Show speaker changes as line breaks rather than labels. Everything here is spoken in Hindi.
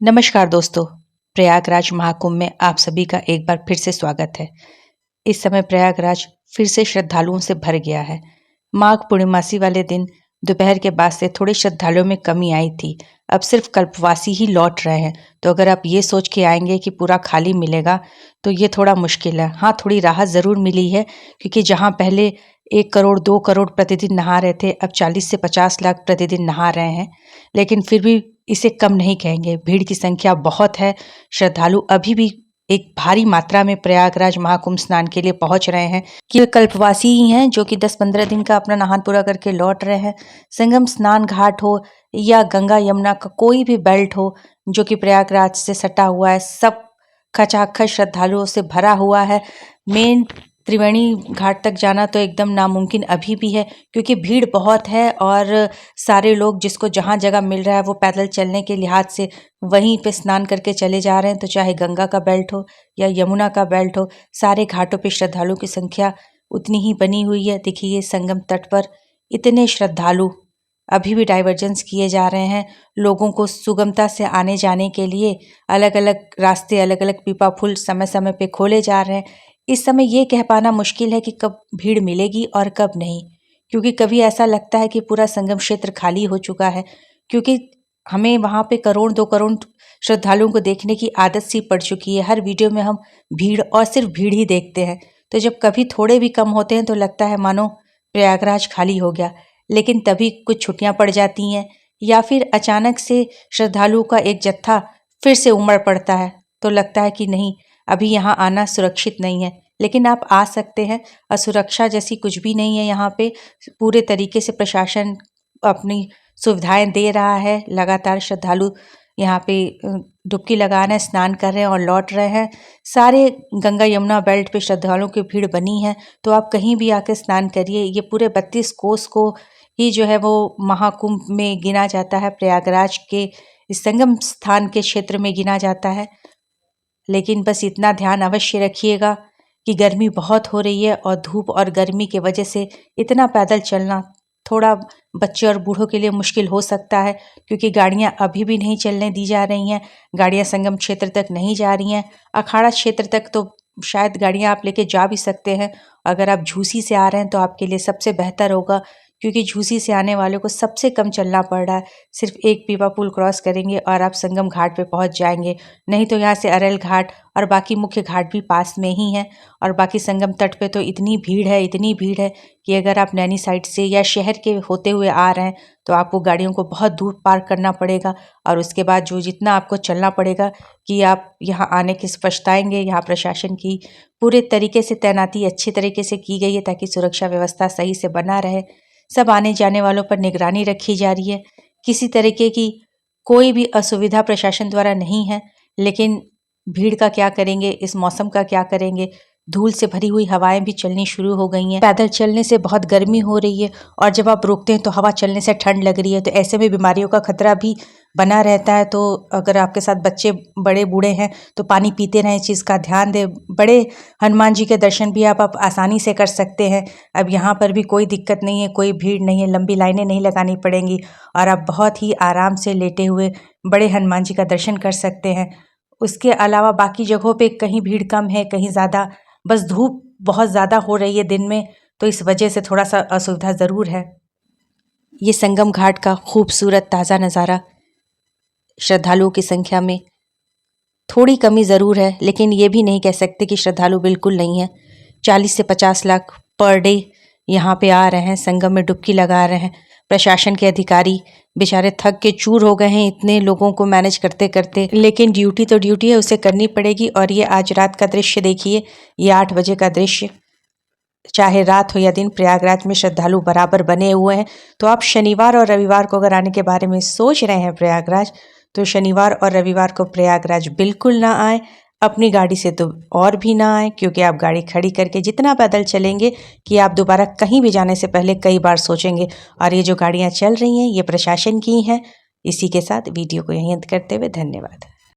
नमस्कार दोस्तों, प्रयागराज महाकुंभ में आप सभी का एक बार फिर से स्वागत है। इस समय प्रयागराज फिर से श्रद्धालुओं से भर गया है। माघ पूर्णिमासी वाले दिन दोपहर के बाद से थोड़े श्रद्धालुओं में कमी आई थी। अब सिर्फ कल्पवासी ही लौट रहे हैं, तो अगर आप ये सोच के आएंगे कि पूरा खाली मिलेगा तो ये थोड़ा मुश्किल है। हाँ, थोड़ी राहत ज़रूर मिली है, क्योंकि जहाँ पहले 1 करोड़ 2 करोड़ प्रतिदिन नहा रहे थे, अब 40 से 50 लाख प्रतिदिन नहा रहे हैं। लेकिन फिर भी इसे कम नहीं कहेंगे। भीड़ की संख्या बहुत है। श्रद्धालु अभी भी एक भारी मात्रा में प्रयागराज महाकुंभ स्नान के लिए पहुंच रहे हैं। कि वे कल्पवासी ही हैं जो कि 10-15 दिन का अपना नहान पूरा करके लौट रहे हैं। संगम स्नान घाट हो या गंगा यमुना का कोई भी बेल्ट हो जो कि प्रयागराज से सटा हुआ है, सब खचाखच श्रद्धालुओं से भरा हुआ है। मेन त्रिवेणी घाट तक जाना तो एकदम नामुमकिन अभी भी है, क्योंकि भीड़ बहुत है और सारे लोग जिसको जहाँ जगह मिल रहा है वो पैदल चलने के लिहाज से वहीं पे स्नान करके चले जा रहे हैं। तो चाहे गंगा का बेल्ट हो या यमुना का बेल्ट हो, सारे घाटों पे श्रद्धालुओं की संख्या उतनी ही बनी हुई है। देखिए, संगम तट पर इतने श्रद्धालु अभी भी डाइवर्जेंस किए जा रहे हैं। लोगों को सुगमता से आने जाने के लिए अलग अलग रास्ते, अलग अलग पीपा पुल समय समय पे खोले जा रहे हैं। इस समय ये कह पाना मुश्किल है कि कब भीड़ मिलेगी और कब नहीं, क्योंकि कभी ऐसा लगता है कि पूरा संगम क्षेत्र खाली हो चुका है, क्योंकि हमें वहाँ पे करोड़ 2 करोड़ श्रद्धालुओं को देखने की आदत सी पड़ चुकी है। हर वीडियो में हम भीड़ और सिर्फ भीड़ ही देखते हैं। तो जब कभी थोड़े भी कम होते हैं तो लगता है मानो प्रयागराज खाली हो गया। लेकिन तभी कुछ छुट्टियां पड़ जाती हैं या फिर अचानक से श्रद्धालुओं का एक जत्था फिर से उमड़ पड़ता है, तो लगता है कि नहीं, अभी यहाँ आना सुरक्षित नहीं है। लेकिन आप आ सकते हैं। असुरक्षा जैसी कुछ भी नहीं है यहाँ पे। पूरे तरीके से प्रशासन अपनी सुविधाएं दे रहा है। लगातार श्रद्धालु यहाँ पे डुबकी लगा रहे हैं, स्नान कर रहे हैं और लौट रहे हैं। सारे गंगा यमुना बेल्ट पे श्रद्धालुओं की भीड़ बनी है, तो आप कहीं भी आके स्नान करिए। ये पूरे 32 कोस को ही जो है वो महाकुंभ में गिना जाता है, प्रयागराज के इस संगम स्थान के क्षेत्र में गिना जाता है। लेकिन बस इतना ध्यान अवश्य रखिएगा कि गर्मी बहुत हो रही है और धूप और गर्मी की वजह से इतना पैदल चलना थोड़ा बच्चे और बूढ़ों के लिए मुश्किल हो सकता है, क्योंकि गाड़ियां अभी भी नहीं चलने दी जा रही हैं। गाड़ियां संगम क्षेत्र तक नहीं जा रही हैं। अखाड़ा क्षेत्र तक तो शायद गाड़ियां आप लेके जा भी सकते हैं। अगर आप झूसी से आ रहे हैं तो आपके लिए सबसे बेहतर होगा, क्योंकि झूसी से आने वालों को सबसे कम चलना पड़ रहा है। सिर्फ एक पीपा पुल क्रॉस करेंगे और आप संगम घाट पे पहुंच जाएंगे। नहीं तो यहाँ से अरेल घाट और बाकी मुख्य घाट भी पास में ही है। और बाकी संगम तट पे तो इतनी भीड़ है, इतनी भीड़ है कि अगर आप नैनी साइड से या शहर के होते हुए आ रहे हैं तो आपको गाड़ियों को बहुत दूर पार्क करना पड़ेगा, और उसके बाद जो जितना आपको चलना पड़ेगा कि आप यहाँ आने के पछताएंगे। यहाँ प्रशासन की पूरे तरीके से तैनाती अच्छी तरीके से की गई है ताकि सुरक्षा व्यवस्था सही से बना रहे। सब आने जाने वालों पर निगरानी रखी जा रही है। किसी तरीके की कोई भी असुविधा प्रशासन द्वारा नहीं है। लेकिन भीड़ का क्या करेंगे, इस मौसम का क्या करेंगे। धूल से भरी हुई हवाएं भी चलनी शुरू हो गई हैं। पैदल चलने से बहुत गर्मी हो रही है, और जब आप रुकते हैं तो हवा चलने से ठंड लग रही है। तो ऐसे में बीमारियों का खतरा भी बना रहता है। तो अगर आपके साथ बच्चे बड़े बूढ़े हैं तो पानी पीते रहें, इस चीज़ का ध्यान दें। बड़े हनुमान जी के दर्शन भी आप आसानी से कर सकते हैं। अब यहाँ पर भी कोई दिक्कत नहीं है, कोई भीड़ नहीं है, लंबी लाइनें नहीं लगानी पड़ेंगी और आप बहुत ही आराम से लेटे हुए बड़े हनुमान जी का दर्शन कर सकते हैं। उसके अलावा बाकी जगहों पे कहीं भीड़ कम है, कहीं ज़्यादा। बस धूप बहुत ज़्यादा हो रही है दिन में, तो इस वजह से थोड़ा सा असुविधा ज़रूर है। ये संगम घाट का खूबसूरत ताज़ा नज़ारा, श्रद्धालुओं की संख्या में थोड़ी कमी ज़रूर है, लेकिन ये भी नहीं कह सकते कि श्रद्धालु बिल्कुल नहीं है। 40 से 50 लाख पर डे यहाँ पे आ रहे हैं, संगम में डुबकी लगा रहे हैं। प्रशासन के अधिकारी बेचारे थक के चूर हो गए हैं इतने लोगों को मैनेज करते करते, लेकिन ड्यूटी तो ड्यूटी है, उसे करनी पड़ेगी। और ये आज रात का दृश्य देखिए, ये 8 बजे का दृश्य। चाहे रात हो या दिन, प्रयागराज में श्रद्धालु बराबर बने हुए हैं। तो आप शनिवार और रविवार को अगर आने के बारे में सोच रहे हैं प्रयागराज, तो शनिवार और रविवार को प्रयागराज बिल्कुल ना आए। अपनी गाड़ी से तो और भी ना आए, क्योंकि आप गाड़ी खड़ी करके जितना पैदल चलेंगे कि आप दोबारा कहीं भी जाने से पहले कई बार सोचेंगे। और ये जो गाड़ियाँ चल रही हैं ये प्रशासन की हैं। इसी के साथ वीडियो को यहीं अंत करते हुए धन्यवाद।